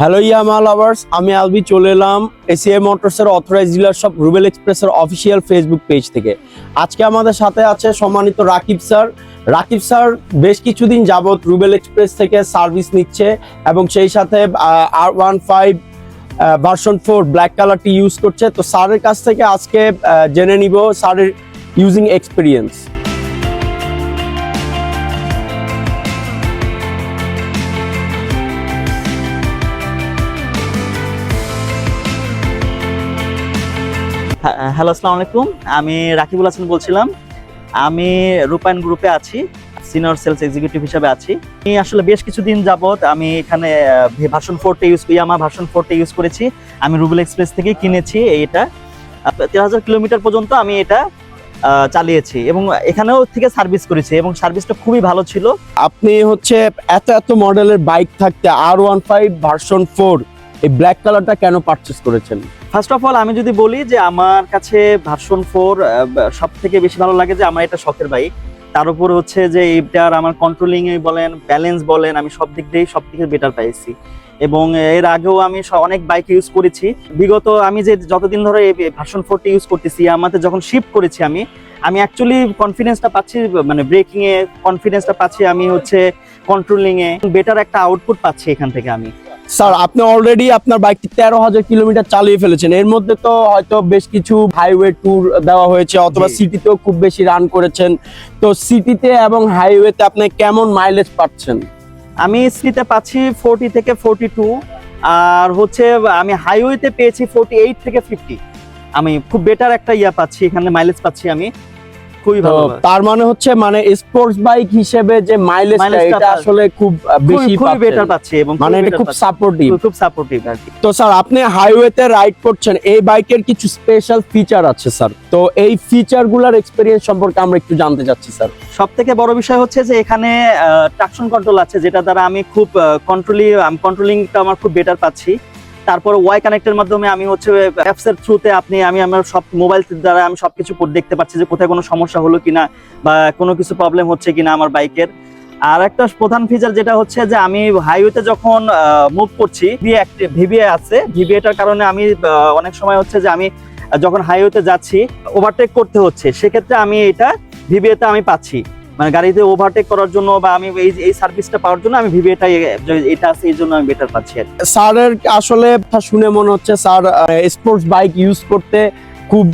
Hello ইয়ামা lovers, আমি আলবি চলে এলাম এসিআই মোটরসের অথরাইজ ডিলার শপ রুবেল এক্সপ্রেসের অফিসিয়াল ফেসবুক পেজ থেকে। আজকে আমাদের সাথে আছে সম্মানিত রাকিব স্যার। রাকিব স্যার বেশ কিছুদিন যাবত রুবেল এক্সপ্রেস থেকে সার্ভিস নিচ্ছে এবং সেই সাথে R15 ভার্সন 4 ব্ল্যাক কালারটি ইউজ করছে। তো স্যারের কাছ থেকে আজকে জেনে নিব স্যারের ইউজিং এক্সপিরিয়েন্স। হ্যালো, আসসালামু আলাইকুম। আমি রাকিবুল হাসান বলছিলাম। আমি রূপায়ণ গ্রুপে আছি, সিনিয়র সেলস এক্সিকিউটিভ হিসেবে আছি। আমি আসলে বেশ কিছুদিন যাবত আমি এখানে ভার্সন 4টা ইয়ামা ভার্সন 4টা ইউজ করেছি। আমি রুবেল এক্সপ্রেস থেকেই কিনেছি। এটা 13,000 কিলোমিটার পর্যন্ত আমি এটা চালিয়েছি এবং এখানেও থেকে সার্ভিস করেছি এবং সার্ভিসটা খুবই ভালো ছিল। আপনি হচ্ছে এত মডেলের বাইক থাকতে R15 ভার্সন 4 এই ব্ল্যাক কালারটা কেন পারচেজ করেছেন? ফার্স্ট অফ অল আমি যদি বলি যে আমার কাছে ভার্সন 4 সব থেকে বেশি ভালো লাগে যে আমার এটা শখের বাইক। তার উপর হচ্ছে যে এটার আমার কন্ট্রোলিং এ বলেন, ব্যালেন্স বলেন, আমি সব দিক দিয়েই সব থেকে বেটার পাইছি। এবং এর আগেও আমি অনেক বাইক ইউজ করেছি। বিগত আমি যে যতদিন ধরে এই ভার্সন 4টি ইউজ করতেছি, আমাতে যখন শিফট করেছি আমি অ্যাকচুয়ালি কনফিডেন্সটা পাচ্ছি, মানে ব্রেকিং এ কনফিডেন্সটা পাচ্ছি, আমি হচ্ছে কন্ট্রোলিং এ বেটার একটা আউটপুট পাচ্ছি এখান থেকে আমি। স্যার, আপনি অলরেডি আপনার বাইকটি 13,000 কিলোমিটার চালিয়ে ফেলেছেন। এর মধ্যে তো হয়তো বেশ কিছু হাইওয়ে ট্যুর দেওয়া হয়েছে অথবা সিটিতেও খুব বেশি রান করেছেন। তো সিটিতে এবং হাইওয়েতে আপনি কেমন মাইলেজ পাচ্ছেন? আমি সিটিতে পাচ্ছি 40 থেকে 42, আর হচ্ছে আমি হাইওয়েতে পেয়েছি 48 থেকে 50। আমি খুব বেটার একটা পাচ্ছি এখানে, মাইলেজ পাচ্ছি আমি খুবই ভালো। তার মানে হচ্ছে মানে স্পোর্টস বাইক হিসেবে যে মাইলেজটা এটা আসলে খুব বেশি খুব বেটার পাচ্ছি এবং মানে এটা খুব সাপোর্টিভ আর কি। তো স্যার, আপনি হাইওয়েতে রাইড করছেন, এই বাইকের কিছু স্পেশাল ফিচার আছে স্যার। তো এই ফিচারগুলোর এক্সপেরিয়েন্স সম্পর্কে আমরা একটু জানতে চাচ্ছি স্যার। সবথেকে বড় বিষয় হচ্ছে যে এখানে ট্রাকশন কন্ট্রোল আছে, যেটা দ্বারা আমি খুব কন্ট্রোলিংটা আমার খুব বেটার পাচ্ছি। তারপর ওয়াই কানেক্টের মাধ্যমে আমি হচ্ছে অ্যাপস এর থ্রুতে আমি আমার সব মোবাইল দ্বারা আমি সবকিছু দেখতে পাচ্ছি যে কোথায় কোনো সমস্যা হলো কিনা বা কোনো কিছু প্রবলেম হচ্ছে কিনা আমার বাইকের। আর একটা প্রধান ফিচার যেটা হচ্ছে যে আমি হাইওয়েতে যখন মুভ করছি, ভিভিএ আছে, ভিভিএটার কারণে আমি অনেক সময় হচ্ছে যে আমি যখন হাইওয়েতে যাচ্ছি ওভারটেক করতে হচ্ছে, সেক্ষেত্রে আমি এটা ভিভিএতে আমি পাচ্ছি, মানে গাড়িতে ওভারটেক করার জন্য বা আমি এই সার্ভিসটা পাওয়ার জন্য আমি ভিভিএটা এটা আছে, এই জন্য আমি বেটার পাচ্ছি। স্যারের আসলে শুনে মনে হচ্ছে স্যার স্পোর্টস বাইক ইউজ করতে খুব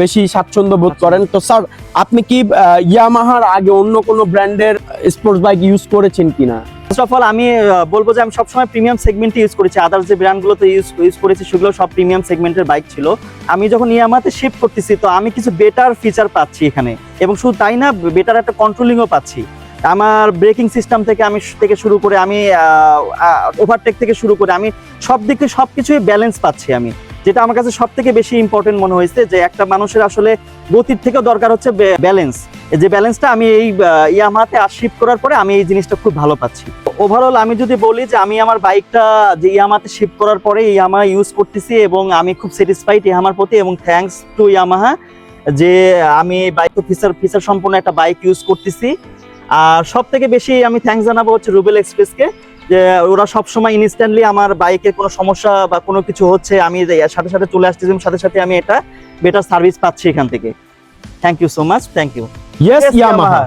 বেশি স্বাচ্ছন্দ্য বোধ করেন। তো স্যার, আপনি কি ইয়ামাহার আগে অন্য কোনো ব্র্যান্ডের স্পোর্টস বাইক ইউজ করেছেন কিনা? ফার্স্ট অফ অল আমি বলবো যে আমি সবসময় প্রিমিয়াম সেগমেন্টে ইউজ করেছি। আদার্স যে ব্র্যান্ডগুলোতে ইউজ করেছি সেগুলো সব প্রিমিয়াম সেগমেন্টের বাইক ছিল। আমি যখন ইয়ামাহাতে শিফট করতেছি তো আমি কিছু বেটার ফিচার পাচ্ছি এখানে, এবং শুধু তাই না, বেটার একটা কন্ট্রোলিংও পাচ্ছি। আমার ব্রেকিং সিস্টেম থেকে শুরু করে আমি ওভারটেক থেকে শুরু করে আমি সব দিক থেকে সবকিছুই ব্যালেন্স পাচ্ছি আমি, যেটা আমার কাছে সব থেকে বেশি ইম্পর্টেন্ট মনে হয়েছে। যে একটা মানুষের আসলে গতির থেকেও দরকার হচ্ছে ব্যালেন্স। যে ব্যালেন্সটা আমি এই ইয়ামাহাতে শিফট করার পরে আমি এই জিনিসটা খুব ভালো পাচ্ছি। ওভারঅল আমি যদি বলি যে আমি আমার বাইকটা যে ইয়ামাহাতে শিফট করার পরে ইয়ামাহা ইউজ করতেছি এবং আমি খুব স্যাটিসফাইড ইয়ামাহার প্রতি, এবং থ্যাঙ্কস টু ইয়ামাহা যে আমি বাইক ফিচার সম্পূর্ণ একটা বাইক ইউজ করতেছি। আর সব থেকে বেশি আমি থ্যাঙ্কস জানাবো হচ্ছে রুবেল এক্সপ্রেসকে, যে ওরা সবসময় ইনস্ট্যান্টলি আমার বাইকের কোনো সমস্যা বা কোনো কিছু হচ্ছে আমি সাথে সাথে চলে আসতেছি, সাথে সাথে আমি এটা বেটার সার্ভিস পাচ্ছি এখান থেকে। Thank you so much, thank you. Yes Yamaha.